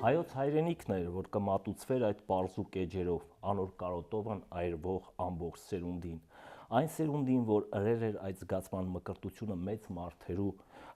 Հայոց հայրենիքն էր, որ կմատուցվեր այդ պարզուկ էջերով, անոր կարոտովն այրվող ամբողջ սերունդին։ Այն սերունդին, որ ըրեր էր այդ զգացման մկրտությունը մեծ մարդերու,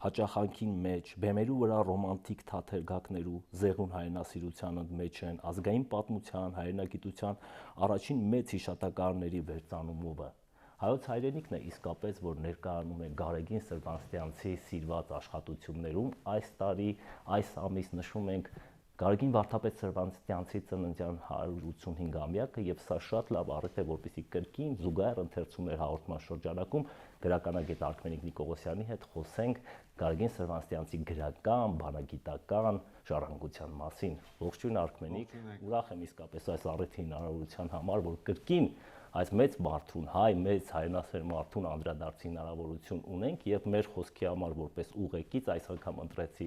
հաճախանքին մեջ, բեմերու վրա ռոմանտիկ թաթերգակներու, զեղուն հայրենասիրության մեջ են, ազգային պատմության, հայրենագիտության առաջին մեծ հիշատակարների վերծանումովը։ Հայոց հայրենիքն է իսկապես, որ ներկայանում է Գարեգին Սրբաստյանցի սիրված աշխատություններում, այս տարի, այս ամիս նշում ենք Գարեգին Վարդապետ Սրբաստյանցի ծննդյան 185-ամյակը եւ սա շատ լավ առիթ է, որպեսզի կրկին զուգահեռ ընթերցումներ հաղորդման շրջանակում գրականագետ Արքմենիկ Նիկողոսյանի հետ խոսենք Գարեգին Սրբաստյանցի գրական, բանագիտական ժառանգության մասին։ Ողջույն Արքմենիկ, ուրախ եմ իսկապես այս առիթի հնարավորության համար, որ կրկին այս մեծ մարդուն, մեծ հայրենասեր մարդուն անդրադարձի հնարավորություն ունենք եւ մեր խոսքի համար որպես ուղեկից այս անգամ ընտրեցի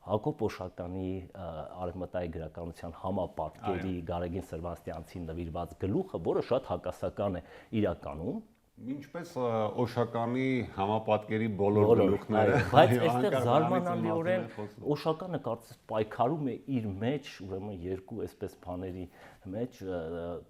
Հակոբ Օշականի արևմտային գրականության համապատկերի Գարեգին Սրբաստյանցին նվիրված գլուխը, որը շատ հակասական է իրականում։ Ինչպես Օշականի համապատկերի բոլոր գլուխները, բայց այստեղ զարմանալիորեն Օշականը կարծես պայքարում է իր մեջ, ուրեմն երկու այսպես բաների մեջ,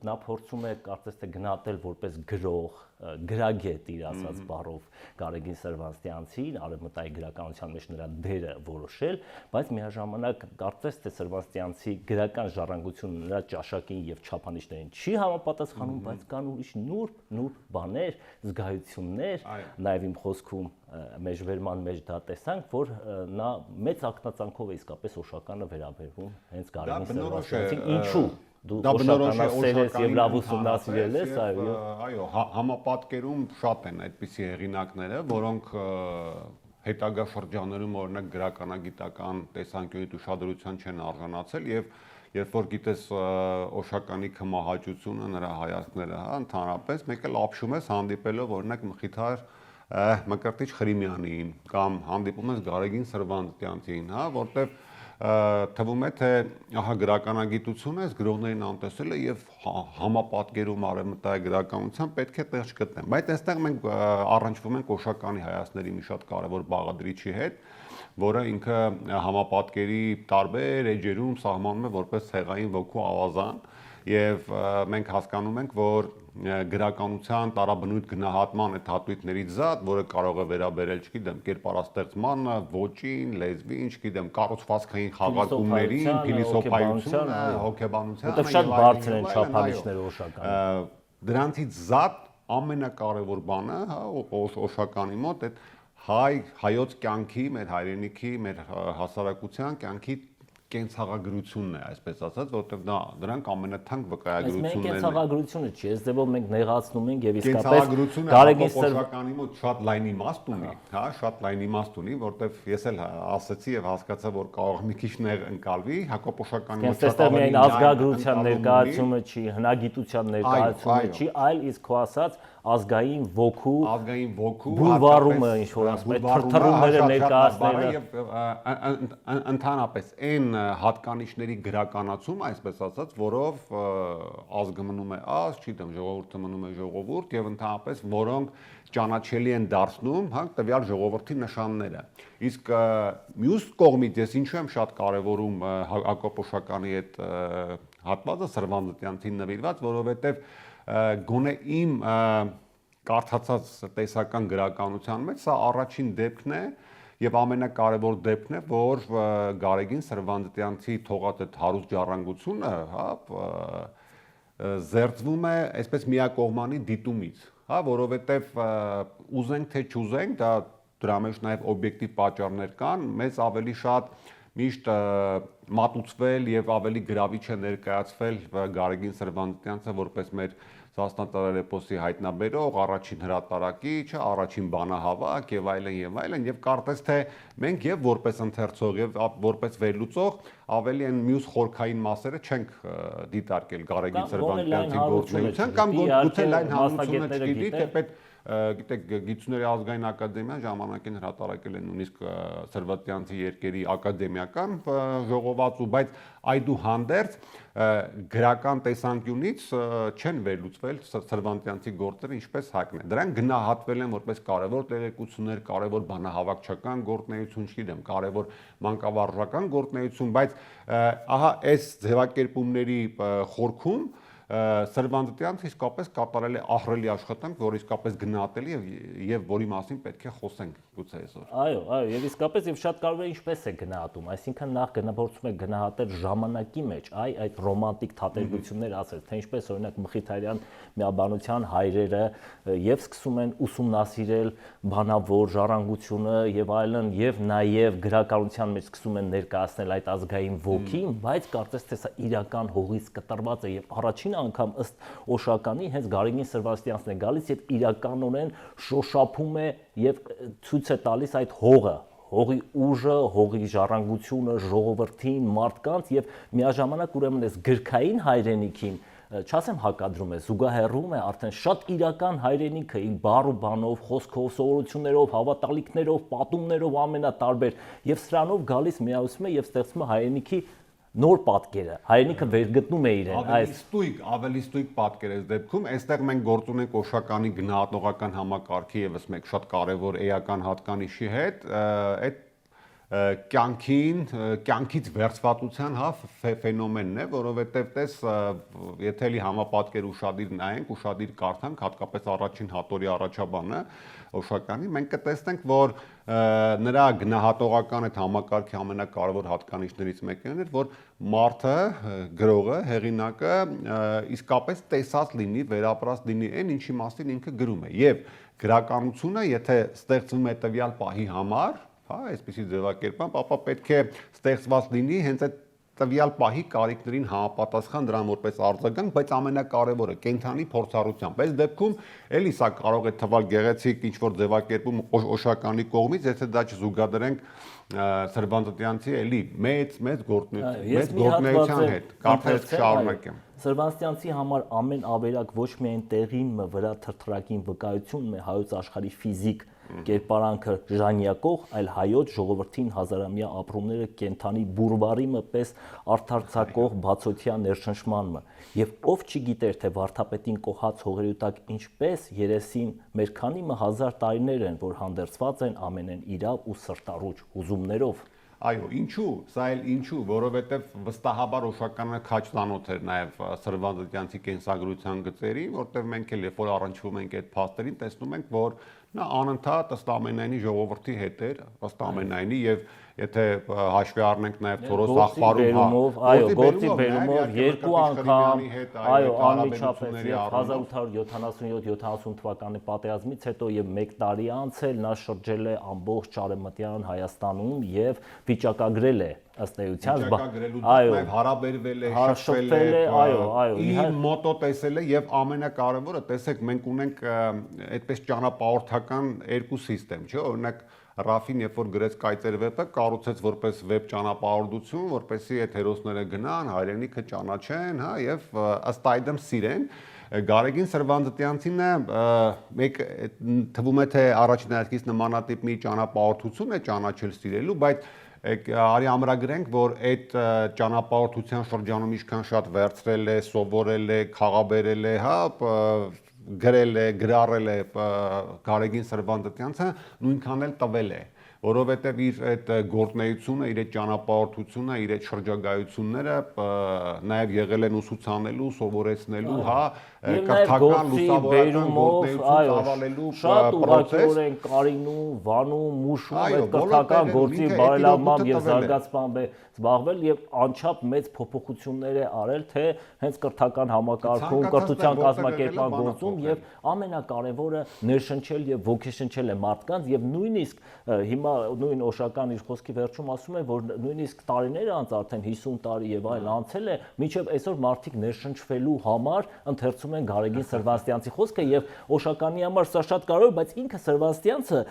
նա փորձում է կարծես թե գնահատել որպես գրող, գրագետ իր ասած բառով Գարեգին Սրբաստյանցին, արևմտային գրականության մեջ նրա դերը որոշել, բայց միաժամանակ կարծես թե Սրբաստյանցի գրական ժառանգությունը նրա ճաշակին եւ չափանիշներին չի համապատասխանում, բայց կան ուրիշ նուրբ բաներ, զգայություններ, նաեւ իմ խոսքում մեջբերման մեջ դա տեսանք, որ նա մեծ ակնածանքով է իսկապես Օշականը վերաբերվում հենց Գարեգին Սրբաստյանցին, ինչու դու Օշականասերես եւ լավ ուսումնասիրել ես, այո, համապատկերում շատ են այդպիսի հեղինակները, որոնք հետագա շրջաններում օրինակ գրականագիտական տեսանկյունից ուշադրության չեն արժանացել եւ երբ որ գիտես Օշականի քմահաճությունը, նրա հայացքները, ընդհանրապես մեկ էլ ապշում ես հանդիպելով օրինակ Մխիթար Մկրտիչ Խրիմյանին կամ հանդիպում ես Գարեգին Սրբաստյանցին, որտեղ թվում է թե գրականագիտությունը այս գրողներին անտեսել է եւ համապատկերում արևմտային գրականության պետք է տեղ չգտնեն, բայց այստեղ մենք առնչվում ենք Օշականի հայացքների մի շատ կարեւոր բաղադրիչի հետ, որը ինքը համապատկերի տարբեր էջերում սահմանում է որպես ցեղային ոգու ավազան եւ մենք հասկանում ենք, որ գրականության տարաբնույթ գնահատման այդ հատույթներից զատ, որը կարող է վերաբերել, չգիտեմ, կերպարաստեղծմանը, ոճին, լեզվին, չգիտեմ, կառուցվածքային խաղարկումներին, փիլիսոփայությանը, հոգեբանությանը, որտեղ շատ բարձր են չափանիշները Օշականի։ Դրանցից զատ ամենակարևոր բանը, Օշականի մոտ այդ հայոց կյանքի, մեր հայրենիքի, մեր հասարակության կյանքի կենցաղագրությունն է, այսպես ասած, որտեղ դրանք ամենաթանկ վկայագրություններն են։ Այս կենցաղագրությունը չի, այս ձևով մենք նեղացնում ենք եւ իսկապես Գարեգին Սրբաստյանի մոտ շատ լայն իմաստ ունի, շատ լայն իմաստ ունի, որտեղ ես էլ ասացի եւ հասկացա, որ կարող մի քիչ նեղ ընկալվի, Հակոբ Օշականի մոտ շատ ավելի միայն ազգագրության ներկայացումը չի, հնագիտության ներկայացումը չի, այլ իսկ քո ասած ազգային ոգու բուլվարումը ինչ որ ասում է, թրթռումները ներկայացնելը եւ ընդհանրապես այն հատկանիշների գրականացում, այսպես ասած, որով ազգը մնում է ազգ, չգիտեմ, ժողովուրդը մնում է ժողովուրդ եւ ընդհանրապես որոնք ճանաչելի են դարձնում, տվյալ ժողովրդի նշանները։ Իսկ մյուս կողմից ես ինչու եմ շատ կարևորում Հակոբ Օշականի այդ հատվածը Սրբաստյանցին նվիրված, որովհետեւ գոնե իմ կարդացած տեսական գրականության մեջ սա առաջին դեպքն է եւ ամենակարևոր դեպքն է, որ Գարեգին Սրբաստյանցի թողած այդ հարուստ ժառանգությունը, զերծվում է այսպես միակողմանի դիտումից, որովհետեւ ուզենք թե չուզենք, դրա մեջ նաեւ օբյեկտիվ պատճառներ կան, մեզ ավելի շատ միշտ մատուցվել եւ ավելի գրավիչ է ներկայացվել Գարեգին Սրբաստյանցը որպես մեր Սասնատարար էպոսի հայտնաբերող, առաջին հրատարակիչ, առաջին բանահավաք եւ այլն եւ կարծես թե մենք եւ որպես ընթերցող եւ որպես վերլուծող ավելի այն մյուս խորքային մասերը չենք դիտարկել Գարեգին Սրբաստյանցի գործունեության կամ գուցե լայն հանրությունը չգիտի թե գիտեք, Գիտությունների ազգային ակադեմիան ժամանակին հրատարակել է նույնիսկ Սրվատյանցի երկերի ակադեմիական ժողոված, բայց այդուհանդերձ գրական տեսանկյունից չեն վերլուծվել Սրվատյանցի գործերը ինչպես Հայկն է։ Դրանք գնահատվել են որպես կարևոր տեղեկություններ, կարևոր բանահավաքչական գործունեություն, չգիտեմ, կարևոր մանկավարժական գործունեություն, բայց ահա այս ձևակերպումների խորքում Սրվանդյանցը իսկապես կատարել է ահռելի աշխատանք, որը իսկապես գնահատելի եւ որի մասին պետք է խոսենք գուցե այսօր։ Այո, եւ իսկապես եւ շատ կարևոր է ինչպես է գնահատում, այսինքն նախ գնահատում է գնահատել ժամանակի մեջ, այդ ռոմանտիկ թատերություններ ասել, թե ինչպես օրինակ Մխիթարյան միաբանության հայրերը եւ սկսում են ուսումնասիրել բանավոր ժառանգությունը եւ այլն եւ նաեւ գրականության մեջ սկսում են ներկայացնել այդ ազգային ոգին, բայց կարծես թե սա իրական հողից կտրված է եւ առաջին անգամ ըստ Օշականի հենց Գարեգին Սրվաստյանցն է գալիս եւ իրականորեն շոշափում է եւ ցույց է տալիս այդ հողի ուժը, հողի ժառանգությունը, ժողովրդին, մարդկանց եւ միաժամանակ ուրեմն այս գրքային հայրենիքին չասեմ հակադրում է, զուգահեռում է արդեն շատ իրական հայրենիքը իր բառ ու բանով, խոսքով, սովորություններով, հավատալիքներով, պատումներով ամենատարբեր եւ սրանով գալիս միացում է եւ ստեղծում է հայրենիքի նոր պատկերը, հայրենիքը վերգտնում է իրեն, ավելի ստույգ պատկեր է դեպքում, այստեղ մենք գործ ունենք Օշականի գնահատողական համակարգի եւս մեկ շատ կարեւոր էական հատկանիշի հետ, այդ կյանքից վերցվածության ֆենոմենն է, որովհետև տես եթե էլի համապատկեր ուշադիր նայենք, ուշադիր կարդանք, հատկապես առաջին հատորի առաջաբանը Օշականի, մենք կտեսնենք, որ նրա գնահատողական այդ համակարգի ամենակարևոր հատկանիշներից մեկն էր, որ մարդը, գրողը, հեղինակը իսկապես տեսած լինի, վերապրած լինի այն, ինչի մասին ինքը գրում է, եւ գրականությունը, եթե ստեղծվում է տվյալ պահի համար, հա, այսպեսի ձևակերպամբ, ապա պետք է ստեղծված լինի հենց այդ տվյալ պահի կարիքներին համապատասխան դրան որպես արձագանք, բայց ամենակարևորը կենթանի փորձառությամբ։ Այս դեպքում էլի սա կարող է թվալ գեղեցիկ ինչ-որ ձևակերպում Օշականի կողմից, եթե դա չզուգադրենք Սրվանդյանցի էլի մեծ գործունեության հետ։ Կարծես կշարունակեմ։ Սրվաստյանցի համար ամեն ավերակ ոչ միայն տեղին վրա թրթրակին վկայությունն է հայոց աշխարհի ֆիզիկ կերպարանքը ժանյակող, այլ հայոց ժողովրդին հազարամյա ապրումները կենթանի բուրվարիմը պես արդարցակող բացօթյա ներշնչմանմը։ Եվ ով չգիտեր, թե վարդապետին կոհած հողերի տակ ինչպես երեսին մեր քանի հազար տարիներ են, որ հանդերձված են ամենեն իրավ ու սրտառուչ հուզումներով։ Այո, ինչու, սա էլ ինչու, որովհետև վստահաբար Օշականը քաչ ծանոթ էր նաև Սրվանդյանցի կենսագրության գծերին, որտեղ մենք էլ երբ որ առնչվում ենք այդ փաստերին, տեսնում ենք, որ նա անընդհատ ըստ ամենայնի ժողովրդի հետ էր, ըստ ամենայնի եւ եթե հաշվի առնենք նաև Թորոս աղբարում, այո, գործի բերումով երկու անգամ, այո, անմիջապես 1877-70 թվականի պատերազմից հետո եւ 1 տարի անց էլ նա շրջել է ամբողջ Արևմտյան Հայաստանում եւ վիճակագրել է ըստ էության, այո, հարաբերվել է, շփվել է, այո, իր մոտո տեսել է եւ ամենակարևորը, տեսեք, մենք ունենք այդպես ճանապարհորդական երկու համակարգ, չէ՞, օրինակ Ռաֆին, երբ որ գրեց Կայծեր վեպը, կառուցեց որպես վեբ ճանապարհորդություն, որպեսզի այդ հերոսները գնան, հայրենիքը ճանաչեն, հա, եւ ըստ այդմ սիրեն։ Գարեգին Սրվանդյանցինը մեկ թվում է թե առաջին հայացքից նմանատիպ մի ճանապարհորդություն է ճանաչել սիրելու, բայց արի ամրագրենք, որ այդ ճանապարհորդության շրջանում ինչքան շատ վերցրել է, սովորել է, խաղաբերել է, հա, գրել է, գրառել է Գարեգին Սրվանդյանցը, նույնքան էլ տվել է, որովհետև իր այդ գործունեությունը, իր այդ ճանապարհորդությունը, իր այդ շրջագայությունները նաև եղել են ուսուցանելու, սովորեցնելու, հա, կրթական լուսավորական գործունեություն ծավալելու շատ ուղղակիորեն կարինում, վանում, մուշում այդ կրթական գործի բարելավմամբ եւ զարգացմամբ է զբաղվել եւ անչափ մեծ փոփոխություններ է արել, թե հենց կրթական համակարգում, կրթության կազմակերպման գործում եւ ամենակարևորը ներշնչել եւ ոգեշնչել է մարդկանց եւ նույնիսկ հիմա նույն Օշական իր խոսքի վերջում ասում է, որ նույնիսկ տարիներ անց արդեն 50 տարի եւ այլ անցել է, մինչեւ այսօր մարդիկ ներշնչվելու համար ընթերցում են Գարեգին Սրվաստյանցի խոսքը եւ Օշականի համար սա շատ կարեւոր, բայց ինքը Սրվաստյանցը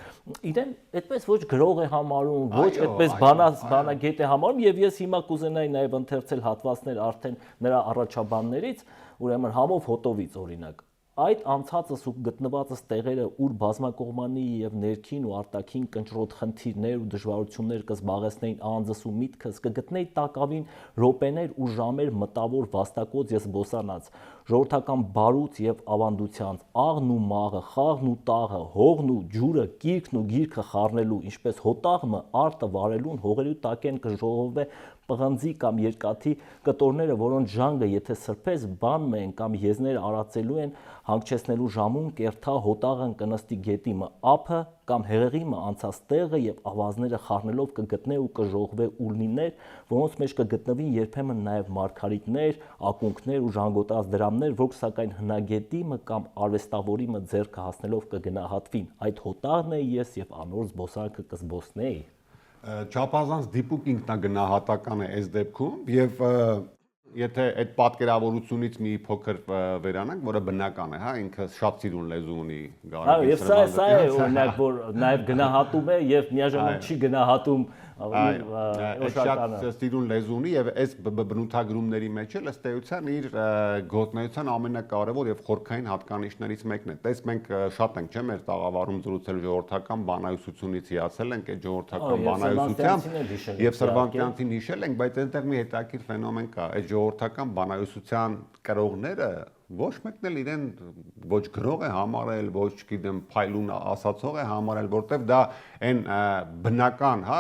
իրեն այդպես ոչ գրող է համարում, ոչ այդպես բանագետ է համարում եւ ես հիմա կուզենայի նաեւ ընթերցել հատվածներ արդեն նրա առաջաբաններից, ուրեմն Համով Հոտովից օրինակ այդ անցածս ու գտնվածս տեղերը, ուր բազմակողմանի եւ ներքին ու արտաքին կնճռոտ խնդիրներ ու դժվարություններ կզբաղեցնեին անձս ու միտքս, կգտնեի տակավին րոպեներ ու ժամեր մտավոր վաստակոց եւ զբոսանած, ժողովրդական բարուց եւ ավանդությանց, աղն ու մաղը, խաղն ու տաղը, հողն ու ջուրը, կիրքն ու գիրքը խառնելու, ինչպես հոտաղմը արտը վարելուն հողերու տակեն կժողովվե պղնձի կամ երկաթի կտորները, որոնց ժանգը եթե սրբես բանում են կամ եզները արածելու են, հանգչեցնելու ժամուն կերթա հոտաղն կնստի գետիմը, ափը կամ հեղեղիմը անցած տեղը եւ ավազները խառնելով կգտնե ու կժողվե ուլնիներ, որոնց մեջ կգտնվին երբեմն նաեւ մարգարիտներ, ակունքներ ու ժանգոտած դրամներ, որ սակայն հնագետիմը կամ արվեստավորիմը ձեռքը հասնելով կգնահատվին։ Այդ հոտաղն է ես եւ անոր զբոսանքը կզբոսնեի։ Չափազանց դիպուկ ինքնագնահատական է այս դեպքում եւ եթե այդ պատկերավորությունից մի փոքր վերանանք, որը բնական է, հա, ինքը շատ սիրուն լեզու ունի Գարեգին Եվ սա է օրինակ, որ նաեւ գնահատում է եւ միաժամանակ չի գնահատում շատ սիրուն լեզու ունի եւ այս բնութագրումների մեջ էլ ըստ էության իր գործնեության ամենակարևոր եւ խորքային հատկանիշներից մեկն է։ Տես մենք շատ ենք, չէ՞, մեր տաղավարում զրուցել ժողովրդական բանահյուսությունից հիացել ենք այդ ժողովրդական բանահյուսությամբ եւ Սրբազանյանցին հիշել ենք, բայց այնտեղ մի հետաքրքիր ֆենոմեն կա։ Այդ ժողովրդական բանահյուսության կրողները ոչ մեկն էլ իրեն ոչ գրող է համարել, ոչ գիտեմ փայլուն ասացող է համարել, որտեվ դա այն բնական, հա,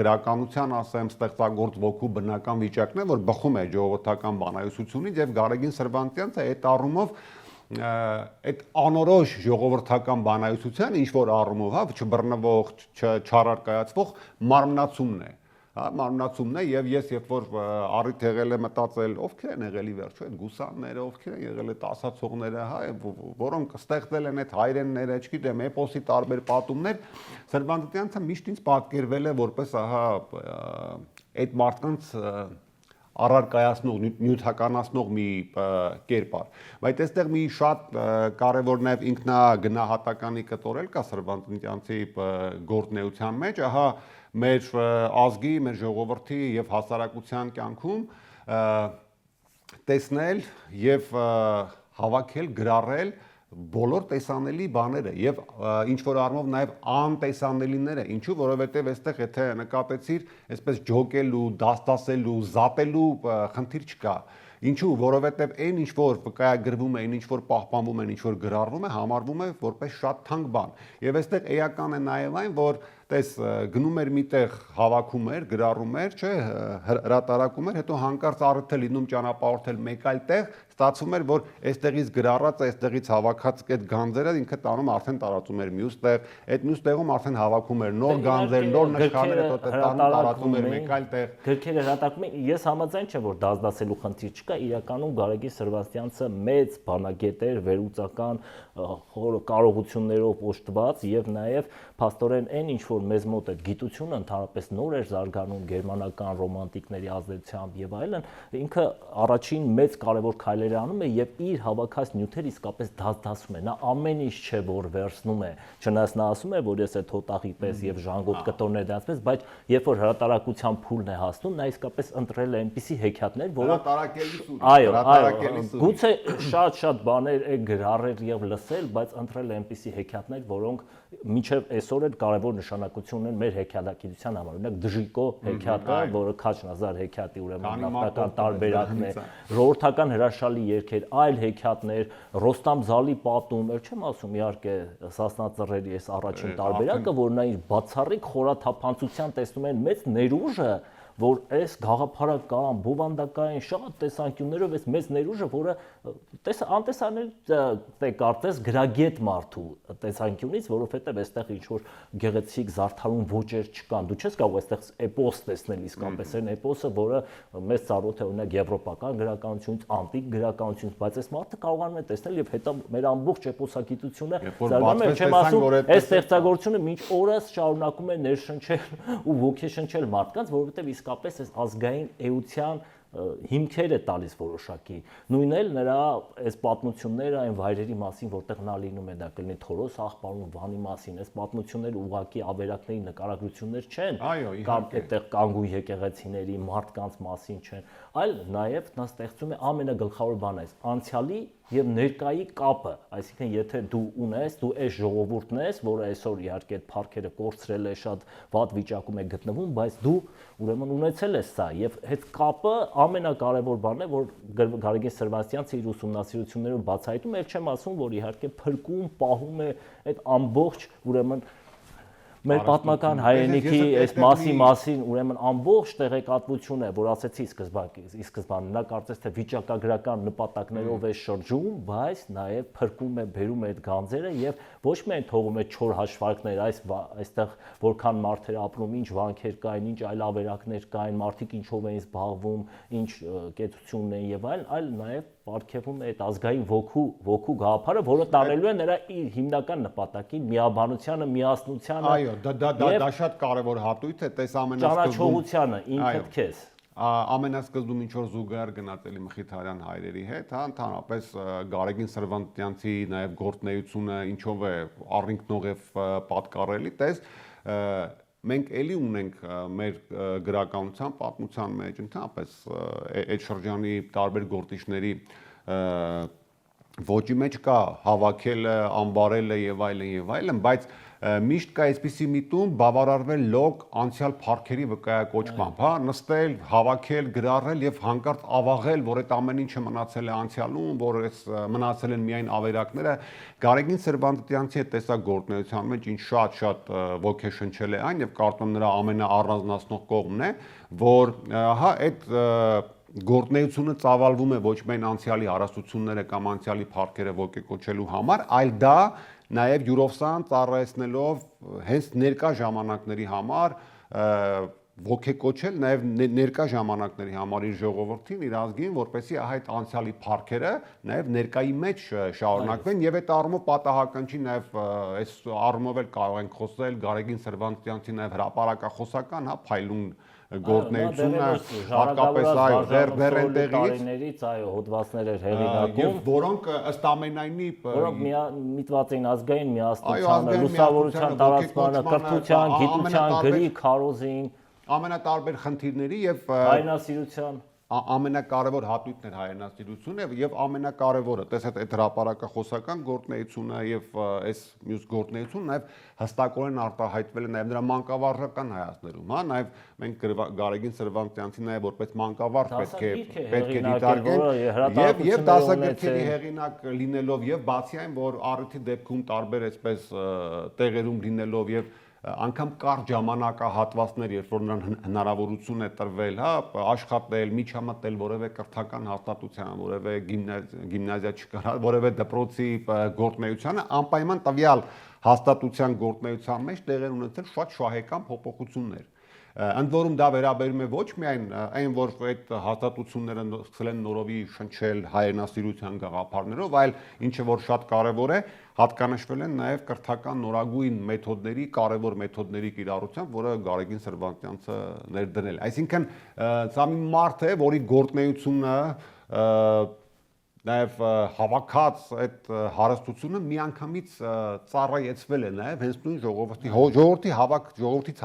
գրականության ասեմ, ստեղծագործ ոգու բնական վիճակն է, որ բխում է ժողովրդական բանահյուսությունից եւ Գարեգին Սրբազանյանը այդ առումով այդ անորոշ ժողովրդական բանահյուսության ինչ որ առումով, հա, չբռնվող, չարարկայացվող մարմնացումն է։ Հա, մարմնացումն է եւ ես երբ որ առիթ եղել եմ մտածել ովքեր են եղել ի վերջո այդ գուսանները, ովքեր են եղել այդ ասացողները, հա, որոնք ստեղծել են այդ հայրենները, չգիտեմ, էպոսի տարբեր պատումներ, Սրբազանյանը միշտ ինձ պատկերվել է որպես ահա այդ մարդկանց առարկայացնող, նյութականացնող մի կերպար։ Բայց այստեղ մի շատ կարևոր նաև ինքնագնահատականի կտորել կա Սրբազանյանցի գործնեության մեջ, ահա մեր ազգի, մեր ժողովրդի եւ հասարակության կյանքում տեսնել եւ հավաքել, գրառել բոլոր տեսանելի բաները եւ ինչ որ առումով նաեւ անտեսանելիները, ինչու, որովհետեւ այստեղ եթե նկատեցիր, այսպես ջոկելու, դասդասելու, զատելու խնդիր չկա։ Ինչու, որովհետեւ այն ինչ որ վկայագրվում է, ինչ որ պահպանվում է, ինչ որ գրառվում է, համարվում է որպես շատ թանկ բան։ Եվ այստեղ էական է նաեւ այն, որ տես գնում էր միտեղ հավաքում էր, գրառում էր, չէ, հրատարակում էր, հետո հանկարծ առիթ է լինում ճանապարհորդել մեկ այլ տեղ, ստացվում էր, որ այստեղից գրառած, այստեղից հավաքած այդ գանձերը ինքը տանում արդեն տարածում էր մյուս տեղ, այդ մյուս տեղում արդեն հավաքում էր նոր գանձեր, նոր նշաններ, հետո տանում տարածում էր մեկ այլ տեղ։ Գրքերը հրատարակում են, ես համաձայն չեմ, որ դասդասելու խնդիր չկա, իրականում Գարեգին Սրբազանյանը մեծ բանագետ էր, վերլուծական կարողություններով օժտված եւ նաեւ փաստորեն այն ինչ որ մեզ մոտ այդ գիտությունը ընդհանրապես նոր էր զարգանում գերմանական ռոմանտիկների ազդեցությամբ եւ այլն, ինքը առաջին մեծ կարևոր քայլերը անում է եւ իր հավաքած նյութերը իսկապես դասդասում է։ Նա ամեն ինչ չէ որ վերցնում է, չնայած նա ասում է, որ ես այդ հոտաղի պես եւ ժանգոտ կտորներ դասպես, բայց երբ որ հրատարակության փուլն է հասնում, նա իսկապես ընտրել է այնպիսի հեքիաթներ, որոնք հրատարակելի սուր։ Գուցե շատ բաներ է գրառել եւ լսել, բայց ընտրել է այնպիսի հեքիաթներ, որոնք մինչև այսօր էլ կարևոր նշանակություն ունեն մեր հեքիաթագիտության համար։ Օրինակ Դժիկո հեքիաթը, որը Քաչնազար հեքիաթի ուրեմն նախնական տարբերակն է, ժողովրդական հրաշալի երգեր, այլ հեքիաթներ, Ռոստամ Զալի պատում, չեմ ասում իհարկե Սասնա Ծռերի այս առաջին տարբերակը, որ նա իր բացառիկ խորաթափանցության տեսնում են մեծ ներուժը, որ այս գաղափարական, բովանդակային շատ տեսանկյուններով այս մեծ ներուժը, որը անտեսանելի կարծես գրագետ մարդու տեսանկյունից, որովհետև այստեղ ինչ որ գեղեցիկ զարդարուն ոճեր չկան։ Դու չես կարող այստեղ էպոս տեսնել իսկապես այն էպոսը, որը մեծ ծառոթ է օրինակ եվրոպական գրականությունից, անտիկ գրականությունից, բայց այս մարդը կարողանում է տեսնել եւ հետո մեր ամբողջ էպոսակիտությունը զարգանում է, չեմ ասում, այս ստեղծագործությունը մինչ օրս շարունակում է ներշնչել ու ոգեշնչել մարդկանց, որովհետև իսկապես այս ազգային էության հիմքեր է տալիս որոշակի։ Նույնն էլ նրա այս պատմությունները այն վայրերի մասին, որտեղ նա լինում է, դա կլինի Թորոս աղբարում, Վանի մասին, այս պատմությունները ուղղակի ավերակների նկարագրություններ չեն, կամ այդտեղ կանգուն եկեղեցիների, մարդկանց մասին չեն, այլ նաև նա ստեղծում է ամենագլխավոր բանը այս անցյալի եւ ներկայի կապը, այսինքն եթե դու ունես, դու այս ժողովուրդն ես, որը այսօր իհարկե այդ парքերը կորցրել է, շատ վատ վիճակում է գտնվում, բայց դու ուրեմն ունեցել ես սա եւ այդ կապը ամենակարևոր բանն է, որ Գարեգին Սրվաստյանցը իր ուսումնասիրություններով բացահայտում է, չեմ ասում, որ իհարկե փրկում, պահում է այդ ամբողջ ուրեմն մեր պատմական հայրենիքի այս մասին ուրեմն ամբողջ տեղեկատվությունը, որ ասեցի սկզբանը, նա կարծես թե վիճակագրական նպատակներով է շրջում, բայց նաև փրկում է, բերում է այդ գանձերը եւ ոչ միայն թողում է չոր հաշվարկներ, այստեղ որքան մարդեր ապրում, ինչ վանքեր կային, ինչ այլ ավերակներ կային, մարդիկ ինչով էին զբաղվում, ինչ կեցությունն էին եւ այլ նաև պարգևում է այդ ազգային ոգու գաղափարը, որը տանելու է նրա իր հիմնական նպատակին, միաբանությանը, միասնությանը։ Այո, դա շատ կարևոր հատույց է, տես ամենասկզբում ճանաչողությանը, ինքդ քեզ։ Ամենասկզբում ինչ որ զուգահեռ գնաց Էլի Մխիթարյան հայրերի հետ, հա, ընդհանրապես Գարեգին Սրվանդյանցի նաև գործունեությունը ինչով է առինքնող եւ պատկառելի, տես մենք էլի ունենք մեր գրականության պատմության մեջ ընդհանրապես այդ շրջանի տարբեր գործիչների ոճի մեջ կա հավաքելը, անբարելը եւ այլն, բայց միշտ կա այսպիսի միտում բավարարվել լոկ անցյալ փառքերի վկայակոչմամբ, հա, նստել, հավաքել, գրառել եւ հանկարծ ավաղել, որ այդ ամեն ինչը մնացել է անցյալում, որ այս մնացել են միայն ավերակները։ Գարեգին Սրվանդյանցի այդ տեսակ գործունեության մեջ ինչ շատ ոգեշնչել է այն եւ կարծում նրա ամենաառանձնացնող կողմն է, որ հա այդ գործունեությունը ծավալվում է ոչ միայն անցյալի հարստությունները կամ անցյալի փառքերը ոգեկոչելու համար, այլ դա նաև յուրովսան ծառայեցնելով հենց ներկա ժամանակների համար ոգեկոչել նաև ներկա ժամանակների համար իր ժողովրդին, իր ազգին, որպեսզի այդ անցյալի փառքերը նաև ներկայի մեջ շարունակվեն եւ այդ առումով պատահական չի նաև այս առումով էլ կարող ենք խոսել Գարեգին Սրվանդյանցի նաև հրապարակախոսական, հա, փայլուն գործնեությունը հատկապես այո դեռ այնտեղից տարիներից այո հոդվածներ էր հեղինակում որոնք ըստ ամենայնի որոնք միտված էին ազգային միասնությանը, լուսավորության տարածմանը, կրթության, գիտության, գրի, քարոզին, ամենատարբեր խնդիրների եւ հայրենասիրության ամենակարևոր հատույթն էր հայրենասիրությունը եւ ամենակարևորը տես այդ հրապարակախոսական գործնեությունը եւ այս մյուս գործնեությունը նաեւ հստակորեն արտահայտվել է նաեւ նրա մանկավարժական հայացքներում, հա, նաեւ մենք Գարեգին Սրվանդյանցին նաեւ որպես մանկավարժ պետք է դիտարկենք եւ դասագրքերի հեղինակ լինելով եւ բացի այն որ առիթի դեպքում տարբեր այսպես տեղերում լինելով եւ անգամ կարճ ժամանակահատվածներ, երբ որ նրան հնարավորություն է տրվել, հա, աշխատել, միջամտել որևէ կրթական հաստատության, որևէ գիմնազիա չկար, որևէ դպրոցի գործունեությանը, անպայման տվյալ հաստատության գործունեության մեջ տեղեր ունեցել շատ շահեկան փոփոխություններ։ Ընդ որում դա վերաբերում է ոչ միայն այն, որ այդ հաստատությունները սկսել են նորովի շնչել հայրենասիրության գաղափարներով, այլ ինչը որ շատ կարևոր է, հատկանշվել են նաև կրթական նորագույն մեթոդների, կարևոր մեթոդների կիրառությամբ, որը Գարեգին Սրվանդյանցը ներդնել է։ Այսինքն սա մի մարդ է, որի գործունեությունը նաև հավաքած այդ հարստությունը միանգամից ծառայեցվել է նաև հենց նույն ժողովրդից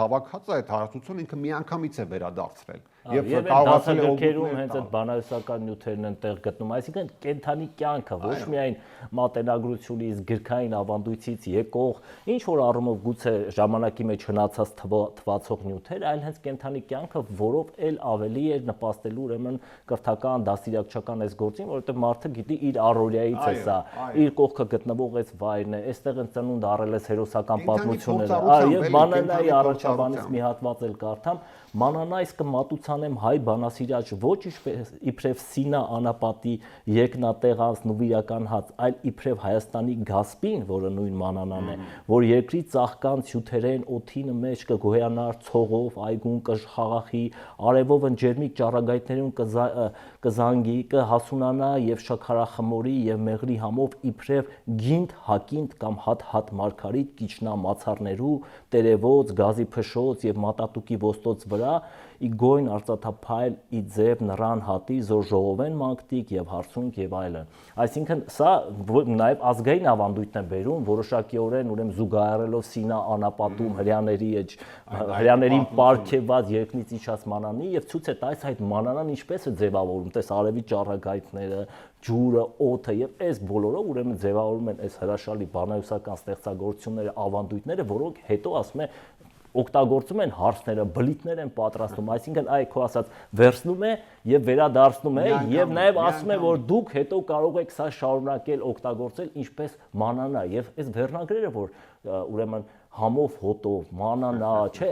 հավաքած այդ հարստությունը ինքը միանգամից է վերադարձրել եւ կարողացել է օգտվել հենց այդ բանալսական նյութերն են տեղ գտնում, այսինքն կենթանի կյանքը ոչ միայն մատենագրությունից, գրքային ավանդույցից եկող ինչ որ առումով գուցե ժամանակի մեջ հնացած թվացող նյութեր, այլ հենց կենթանի կյանքը, որով էլ ավելի է նպաստելու ուրեմն կրթական, դաստիարակչական այս գործին, որովհետեւ մարդը գիտի իր առօրյայից է սա, իր կողքը գտնվող այս վայրն է, այստեղ են ծնունդ առել ես հերոսական պատմությունները, եւ Մանանայի առաջաբանից մի հատված էլ կարդամ, Մանանայսկը մատուցանեմ հայ բանասիրաչ ոչ իբրև Սինա անապատի եկնատեղանց նվիրական հաց, այլ իբրև Հայաստանի գասպին, որը նույն Մանանան է, որ երկրի ծաղկան ցյութերեն օթինը մեջ կգոյանար ցողով, այգուն կժխաղախի, արևով ընջերմիկ ճառագայթներում կզանգի, կհասունանա եւ շաքարախմորի եւ մեղրի համով իբրև գինդ հակինդ կամ հատ մարգարիտ կիչնա մացառներու, տերևոց, գազի փշոց եւ մատատուկի ոստոց վրա ի գոյն արծաթափայլ ի ձև նռան հատի զոր ժողովեն մանկտիկ եւ հարցունք եւ այլն։ Այսինքն սա նաեւ ազգային ավանդույթն է բերում, որոշակիորեն ուրեմն զուգահեռելով Սինա անապատում հրյաներին պարգևված երկնից իջած մանանի եւ ցույց է տալիս այդ մանանան ինչպես է ձևավորում, տես արևի ճառագայթները, ջուրը, օդը եւ այս բոլորով ուրեմն ձևավորում են այս հրաշալի բանահյուսական ստեղծագործությունները, ավանդույթները, որոնք հետո ասում է օգտագործում են հարցները, բլիթներ են պատրաստում, այսինքն այ քո ասած վերցնում է եւ վերադարձնում է եւ նաեւ ասում է որ դուք հետո կարող եք սա շարունակել օգտագործել ինչպես մանանա եւ այս վերնագրերը որ ուրեմն համով հոտով, մանանա, չէ,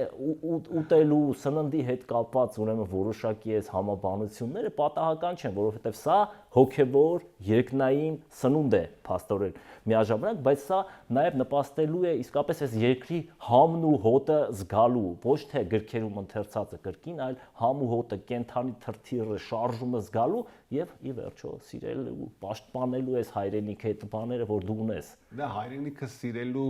ուտելու, սննդի հետ կապված ուրեմն որոշակի այս համաբանությունները պատահական չեն, որովհետև սա հոգևոր երկնային սնունդ է փաստորեն միաժամանակ, բայց սա նաև նպաստելու է իսկապես այս երկրի համն ու հոտը զգալու, ոչ թե գրքերում ընթերցածը կրկին, այլ համ ու հոտը, կենթանի թրթիռը, շարժումը զգալու եւ ի վերջո սիրելու, պաշտպանելու այս հայրենիքը, այդ բաները, որ դու ունես։ Դա հայրենիքը սիրելու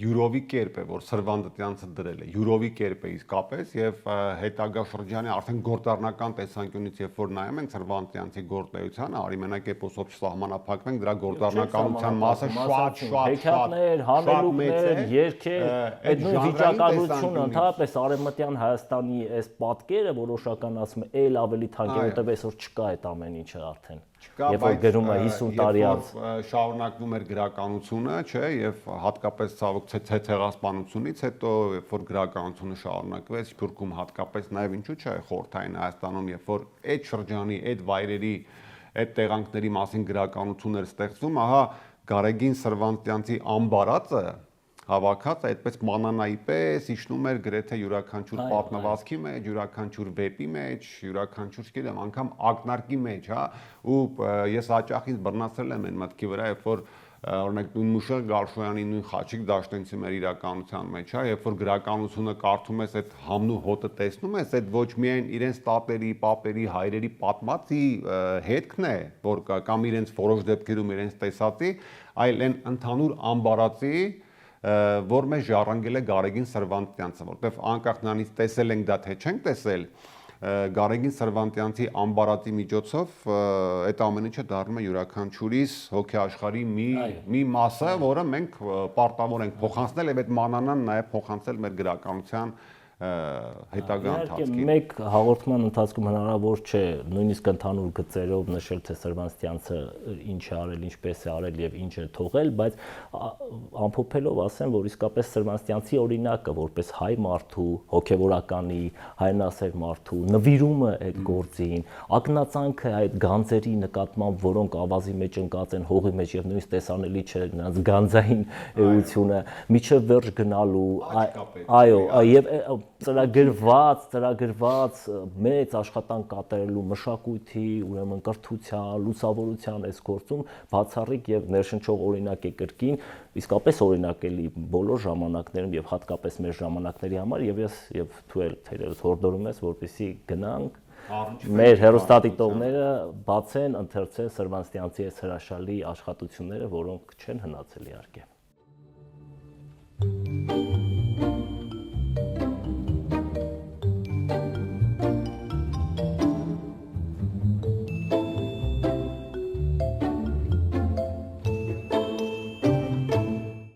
յուրովի կերպ է, որ Սրվանդտյանցը դրել է, յուրովի կերպ է իսկապես եւ հետագա շրջանի արդեն գործառնական տեսանկյունից երբ որ նայում ենք Սրվանդտյանցի գործունեությանը, արի մենակ էպոսով չսահմանափակվենք, դրա գործառնականության մասը շատ հեքիաթներ, հանելուկներ, երգեր, այդ նույն վիճակագրությունը, ընդհանրապես արևմտյան Հայաստանի այս պատկերը որոշականացում է ել ավելի թանկ է, որտեղ այսօր չկա այդ ամեն ինչը արդեն։ Երբ որ գրում է 50 տարի անց շարունակվում էր գրականությունը, չէ, եւ հատկապես ցավոք ցեղասպանությունից հետո երբ որ գրականությունը շարունակվեց Սփյուռքում հատկապես նաեւ ինչու՞ չէ խորհրդային Հայաստանում, երբ որ այդ շրջանի, այդ վայրերի, այդ տեղանքների մասին գրականություններ ստեղծվում, ահա Գարեգին Սրվանդտյանցի ամբարածը հավաքած այդպես մանանայի պես իջնում էր գրեթե յուրաքանչյուր պատմվածքի մեջ, յուրաքանչյուր վեպի մեջ, յուրաքանչյուր, չգիտեմ, անգամ ակնարկի մեջ, հա, ու ես հաճախից բռնացրել եմ այն մտքի վրա, երբ որ օրինակ նույն Մուշեղ Գարշոյանի նույն Խաչիկ Դաշտենցի մեր իրականության մեջ, հա, երբ որ գրականությունը կարդում ես, այդ համն ու հոտը տեսնում ես, այդ ոչ միայն իրենց տատերի, պապերի, հայրերի պատմածի հետքն է, որ կամ իրենց որոշ դեպքերում իրենց տեսածի, այլ այն ընդհանուր ամբարածի որ մեզ ժառանգել է Գարեգին Սրվանդտյանցը, որտեվ անկախ նրանից տեսել ենք դա թե չենք տեսել, Գարեգին Սրվանդտյանցի ամբարատի միջոցով այդ ամեն ինչը դառնում է յուրաքանչյուրիս հոգեաշխարհի մի մասը, որը մենք պարտավոր ենք փոխանցնել եւ այդ մանանան նաեւ փոխանցել մեր գրականության հետագա ընթացքին։ Մեկ հաղորդման ընթացքում հնարավոր չէ նույնիսկ ընդհանուր գծերով նշել թե Սրվանդտյանցը ինչ է արել, ինչպես է արել եւ ինչ է թողել, բայց ամփոփելով ասեմ, որ իսկապես Սրվանդտյանցի օրինակը որպես հայ մարդու, հոգեվորականի, հայրենասեր մարդու նվիրումը այդ գործին, ակնածանքը այդ գանձերի նկատմամբ, որոնք ավազի մեջ ընկած են, հողի մեջ եւ նույնիսկ տեսանելի չէ նրանց գանձային էությունը, միջև վերջ գնալու, այո, եւ ծրագրված մեծ աշխատանք կատարելու մշակույթի, ուրեմն կրթության, լուսավորության այս գործում բացառիկ եւ ներշնչող օրինակ է կրկին, իսկապես օրինակելի բոլոր ժամանակներում եւ հատկապես մեր ժամանակների համար եւ ես եւ դու էլ թերևս հորդորում ես, որպեսզի գնանք մեր հեռուստադիտողները բացեն, ընթերցեն Սրվանդտյանցի այս հրաշալի աշխատությունները, որոնք չեն հնացել իհարկե։